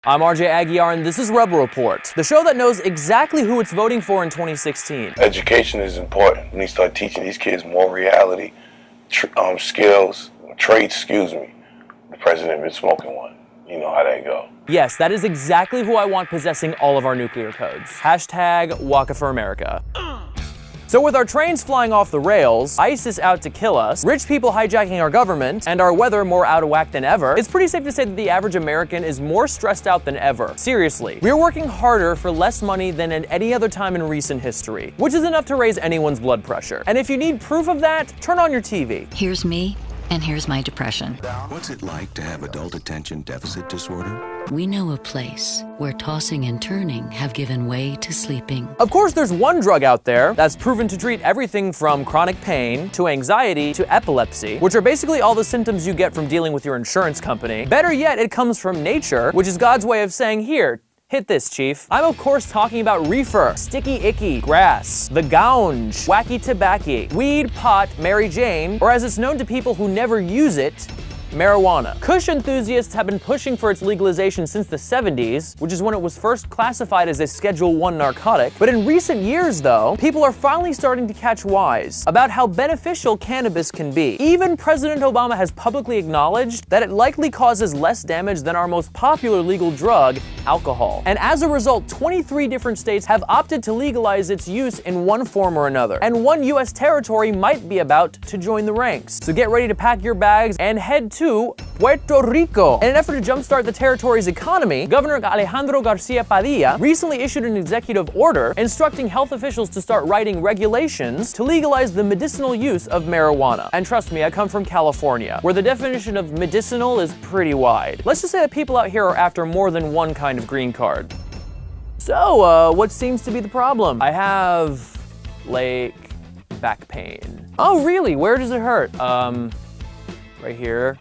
I'm RJ Aguiar, and this is Rebel Report, the show that knows exactly who it's voting for in 2016. Education is important. We need to start teaching these kids more reality, skills, trades, excuse me. The president been smoking one. You know how that go. Yes, that is exactly who I want possessing all of our nuclear codes. Hashtag Waka for America. So with our trains flying off the rails, ISIS out to kill us, rich people hijacking our government, and our weather more out of whack than ever, it's pretty safe to say that the average American is more stressed out than ever. Seriously, we're working harder for less money than at any other time in recent history, which is enough to raise anyone's blood pressure. And if you need proof of that, turn on your TV. Here's me, and here's my depression. What's it like to have adult attention deficit disorder? We know a place where tossing and turning have given way to sleeping. Of course, there's one drug out there that's proven to treat everything from chronic pain to anxiety to epilepsy, which are basically all the symptoms you get from dealing with your insurance company. Better yet, it comes from nature, which is God's way of saying, here, hit this, chief. I'm of course talking about reefer, sticky icky, grass, the gounge, wacky tobacco, weed, pot, Mary Jane, or as it's known to people who never use it, marijuana. Cush enthusiasts have been pushing for its legalization since the 70s, which is when it was first classified as a Schedule I narcotic. But in recent years, though, people are finally starting to catch wise about how beneficial cannabis can be. Even President Obama has publicly acknowledged that it likely causes less damage than our most popular legal drug, alcohol. And as a result, 23 different states have opted to legalize its use in one form or another. And one US territory might be about to join the ranks. So get ready to pack your bags and head to Puerto Rico. In an effort to jumpstart the territory's economy, Governor Alejandro Garcia Padilla recently issued an executive order instructing health officials to start writing regulations to legalize the medicinal use of marijuana. And trust me, I come from California, where the definition of medicinal is pretty wide. Let's just say that people out here are after more than one kind of green card. So, what seems to be the problem? I have, like, back pain. Oh, really? Where does it hurt? Right here,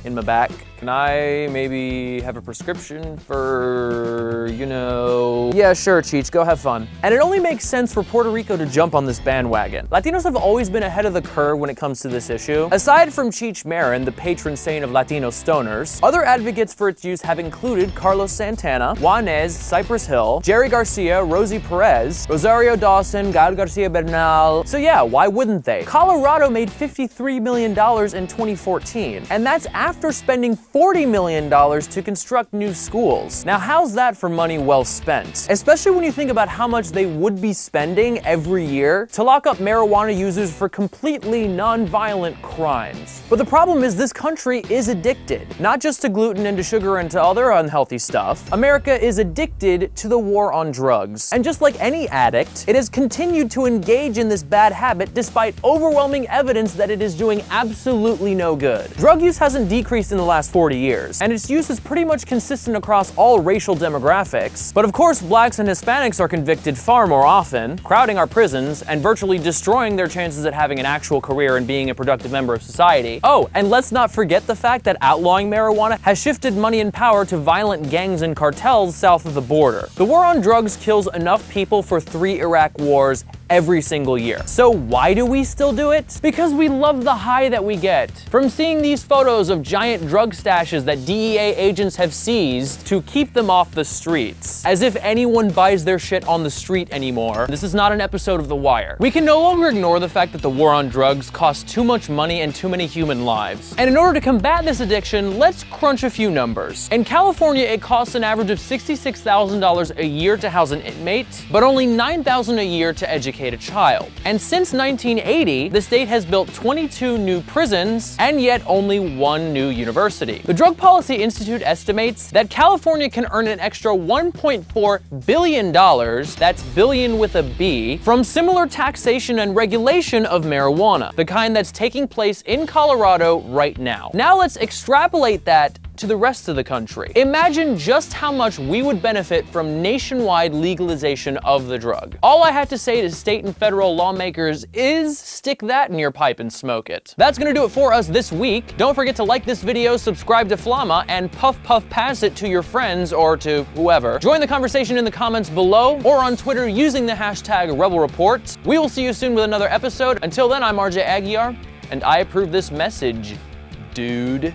in my back. Can I maybe have a prescription for, you know... Yeah, sure, Cheech, go have fun. And it only makes sense for Puerto Rico to jump on this bandwagon. Latinos have always been ahead of the curve when it comes to this issue. Aside from Cheech Marin, the patron saint of Latino stoners, other advocates for its use have included Carlos Santana, Juanes, Cypress Hill, Jerry Garcia, Rosie Perez, Rosario Dawson, Gael Garcia Bernal. So yeah, why wouldn't they? Colorado made $53 million in 2014, and that's after spending $40 million to construct new schools. Now, how's that for money well spent? Especially when you think about how much they would be spending every year to lock up marijuana users for completely non-violent crimes. But the problem is this country is addicted, not just to gluten and to sugar and to other unhealthy stuff. America is addicted to the war on drugs. And just like any addict, it has continued to engage in this bad habit despite overwhelming evidence that it is doing absolutely no good. Drug use hasn't decreased in the last 40 years, and its use is pretty much consistent across all racial demographics. But of course, blacks and Hispanics are convicted far more often, crowding our prisons and virtually destroying their chances at having an actual career and being a productive member of society. Oh, and let's not forget the fact that outlawing marijuana has shifted money and power to violent gangs and cartels south of the border. The war on drugs kills enough people for 3 Iraq wars every single year. So why do we still do it? Because we love the high that we get from seeing these photos of giant drug stashes that DEA agents have seized to keep them off the streets. As if anyone buys their shit on the street anymore. This is not an episode of The Wire. We can no longer ignore the fact that the war on drugs costs too much money and too many human lives. And in order to combat this addiction, let's crunch a few numbers. In California, it costs an average of $66,000 a year to house an inmate, but only $9,000 a year to educate a child. And since 1980, the state has built 22 new prisons and yet only 1 new university. The Drug Policy Institute estimates that California can earn an extra $1.4 billion, that's billion with a B, from similar taxation and regulation of marijuana, the kind that's taking place in Colorado right now. Now let's extrapolate that to the rest of the country. Imagine just how much we would benefit from nationwide legalization of the drug. All I have to say to state and federal lawmakers is stick that in your pipe and smoke it. That's gonna do it for us this week. Don't forget to like this video, subscribe to Flama, and puff pass it to your friends or to whoever. Join the conversation in the comments below or on Twitter using the hashtag #RebelReport. We will see you soon with another episode. Until then, I'm RJ Aguiar, and I approve this message, dude.